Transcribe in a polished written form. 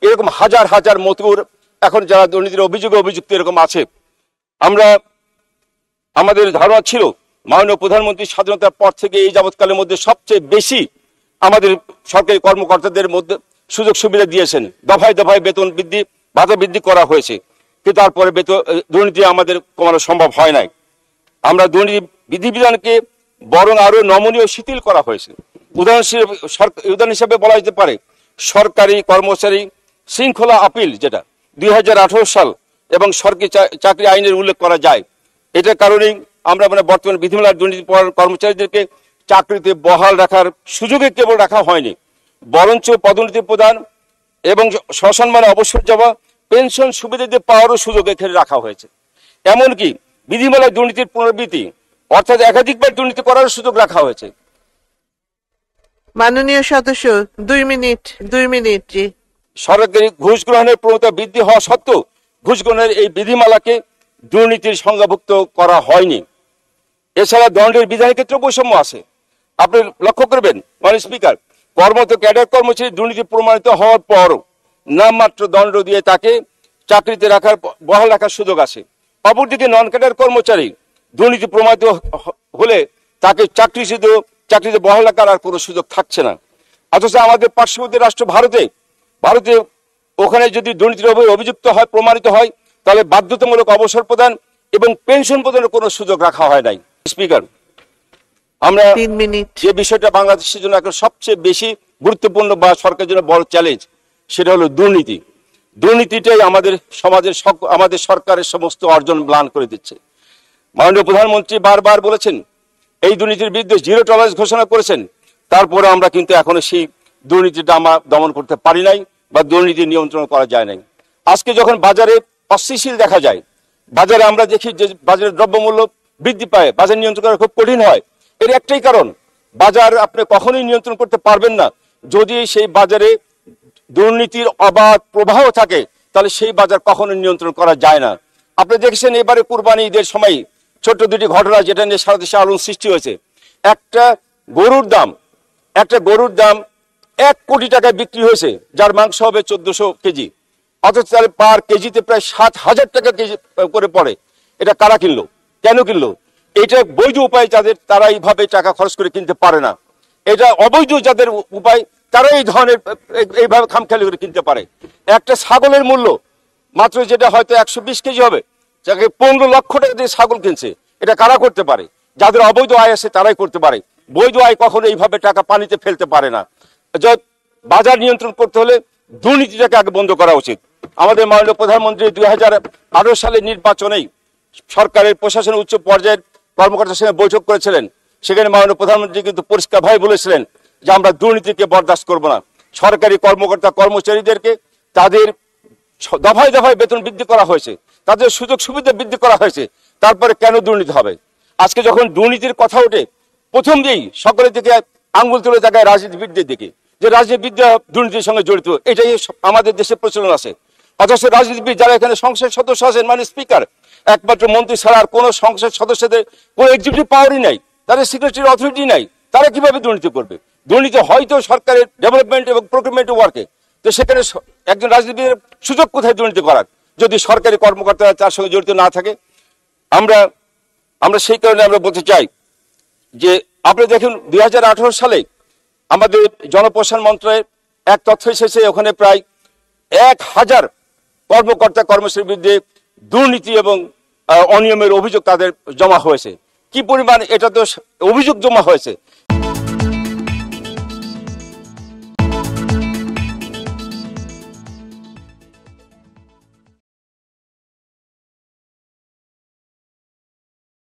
এরকম হাজার হাজার মতুর এখন যারা দুর্নীতির অভিযুক্ত এরকম আছে। আমাদের ধারণা ছিল মাননীয় প্রধানমন্ত্রী স্বাধীনতার পর থেকে এই যাবৎকালের মধ্যে সবচেয়ে বেশি আমাদের সরকারি কর্মকর্তাদের মধ্যে সুযোগ সুবিধা দিয়েছেন, দফায় দফায় বেতন বৃদ্ধি ভাতা বৃদ্ধি করা হয়েছে, কিন্তু তারপরে দুর্নীতি আমাদের কমানো সম্ভব হয় নাই। আমরা দুর্নীতি বিধিবিধানকে বরং আরো নমনীয় শিথিল করা হয়েছে। উদাহরণ হিসেবে বলা যেতে পারে সরকারি কর্মচারী শৃঙ্খলা আপিল, যেটা 2018 সাল এবং সরকারি চাকরি আইনের উল্লেখ করা যায়। এটার কারণেই আমরা বর্তমান বিধিমালার দুর্নীতি কর্মচারীদেরকে চাকরিতে বহাল রাখার সুযোগে কেবল রাখা হয়নি, বরঞ্চ পদোন্নতি প্রদান এবং সসম্মানে অবসর যাওয়া, পেনশন সুবিধা দিয়ে পাওয়ারও সুযোগ এখানে রাখা হয়েছে। এমনকি বিধিমালায় দুর্নীতির পুনরাবৃত্তি অর্থাৎ একাধিকবার দুর্নীতি করার সুযোগ রাখা হয়েছে। মাননীয় সদস্য 2 মিনিট। জি। সরকারি ঘুষ গ্রহণের প্রবণতা বৃদ্ধি হওয়া সত্ত্বেও ঘুষ গ্রহণের এই বিধিমালাকে দুর্নীতির সংজ্ঞাভুক্ত করা হয়নি। এছাড়া দণ্ডের বিধানের ক্ষেত্রে বৈষম্য আছে। আপনি লক্ষ্য করবেন মাননীয় স্পিকার, কর্মরত ক্যাডার কর্মচারী দুর্নীতি প্রমাণিত হওয়ার পরও নামমাত্র দণ্ড দিয়ে তাকে চাকরিতে বহাল রাখার সুযোগ আছে। অপরদিকে নন ক্যাডার কর্মচারী দুর্নীতি প্রমাণিত হলে তাকে চাকরিতে বহাল রাখার আর কোনো সুযোগ থাকছে না। অথচ আমাদের পার্শ্ববর্তী রাষ্ট্র ভারতে ওখানে যদি দুর্নীতির অভিযুক্ত হয়, প্রমাণিত হয়, তাহলে বাধ্যতামূলক অবসর প্রদান এবং পেনশন প্রদানের কোনো সুযোগ রাখা হয় নাই। স্পিকার, আমরা যে বিষয়টা বাংলাদেশের জন্য এখন সবচেয়ে বেশি গুরুত্বপূর্ণ বা সরকারের জন্য বড় চ্যালেঞ্জ, সেটা হলো দুর্নীতি। দুর্নীতিটাই আমাদের সরকারের সমস্ত অর্জন ম্লান করে দিচ্ছে। মাননীয় প্রধানমন্ত্রী বারবার বলেছেন, এই দুর্নীতির বিরুদ্ধে 0 টলারেন্স ঘোষণা করেছেন, তারপরে আমরা কিন্তু এখনো সেই দুর্নীতিটা আমরা দমন করতে পারি নাই বা দুর্নীতি নিয়ন্ত্রণ করা যায় নাই। আজকে যখন বাজারে অস্থিতিশীল দেখা যায়, বাজারে আমরা দেখি যে বাজারের দ্রব্যমূল্য বৃদ্ধি পায়, বাজার নিয়ন্ত্রণ করা খুব কঠিন হয়। এর একটাই কারণ, বাজার আপনি কখনোই নিয়ন্ত্রণ করতে পারবেন না যদি সেই বাজারে দুর্নীতির অবাধ প্রবাহ থাকে, তাহলে সেই বাজার কখনোই নিয়ন্ত্রণ করা যায় না। আপনি দেখেছেন এবারে কুরবানি ঈদের সময় ছোট্ট দুটি ঘটনা যেটা নিয়ে সারা দেশে আলোড়ন সৃষ্টি হয়েছে। একটা গরুর দাম 1 কোটি টাকায় বিক্রি হয়েছে, যার মাংস হবে 1400 কেজি, অথচ তাহলে পার কেজিতে প্রায় 7,000 টাকা কেজি করে পড়ে। এটা কারা কিনলো, কেন কিনলো? এটা বৈধ উপায় যাদের, তারা এইভাবে টাকা খরচ করে কিনতে পারে না। এটা অবৈধ যাদের উপায়, তারা এই ধরনের এইভাবে খামখেয়ালি করে কিনতে পারে। একটা ছাগলের মূল্য মাত্র যেটা হয়তো 120 কেজি হবে, যাকে 15 লক্ষ টাকা দিয়ে ছাগল কিনছে, এটা কারা করতে পারে? যাদের অবৈধ আয় আছে তারাই করতে পারে। বৈধ আয় কখনো এইভাবে টাকা পানিতে ফেলতে পারে না। বাজার নিয়ন্ত্রণ করতে হলে দুর্নীতিটাকে আগে বন্ধ করা উচিত। আমাদের মাননীয় প্রধানমন্ত্রী 2018 সালের নির্বাচনেই সরকারের প্রশাসনের উচ্চ পর্যায়ের কর্মকর্তার সঙ্গে বৈঠক করেছিলেন। সেখানে মাননীয় প্রধানমন্ত্রী কিন্তু পরিষ্কারভাবে বলেছিলেন যে আমরা দুর্নীতিকে বরদাস্ত করব না। সরকারি কর্মকর্তা কর্মচারীদেরকে তাদের দফায় দফায় বেতন বৃদ্ধি করা হয়েছে, তাদের সুযোগ সুবিধা বৃদ্ধি করা হয়েছে, তারপরে কেন দুর্নীতি হবে? আজকে যখন দুর্নীতির কথা ওঠে, প্রথম দিয়েই সকলের দিকে আঙ্গুল তুলে তাকায় রাজনীতিবিদদের দিকে, যে রাজনীতিবিদরা দুর্নীতির সঙ্গে জড়িত। এটাই আমাদের দেশে প্রচলন আছে। অথচ রাজনীতিবিদ যারা এখানে সংসদ সদস্য আছেন, মানে স্পিকার, একমাত্র মন্ত্রী ছাড়া আর কোনো সংসদ সদস্যদের কোনো এক্সিকিউটিভ পাওয়ারই নাই, তাদের সিক্রেটারি অথরিটি নাই, তারা কিভাবে দুর্নীতি করবে? দুর্নীতি হয়তো সরকারের ডেভেলপমেন্ট এবং প্রকিউরমেন্ট ওয়ার্কে, তো সেখানে একজন রাজনীতিবিদের সুযোগ কোথায় দুর্নীতি করার, যদি সরকারি কর্মকর্তারা তার সঙ্গে জড়িত না থাকে? আমরা সেই কারণে আমরা বলতে চাই যে আপনি দেখুন 2018 সালে আমাদের জনপ্রশাসন মন্ত্রণালয়ের এক তথ্য এসেছে, ওখানে প্রায় 1000 কর্মকর্তা কর্মচারীর বিরুদ্ধে দুর্নীতি এবং অনিয়মের অভিযোগ তাদের জমা হয়েছে। কি পরিমাণ এটা তো অভিযোগ জমা হয়েছে,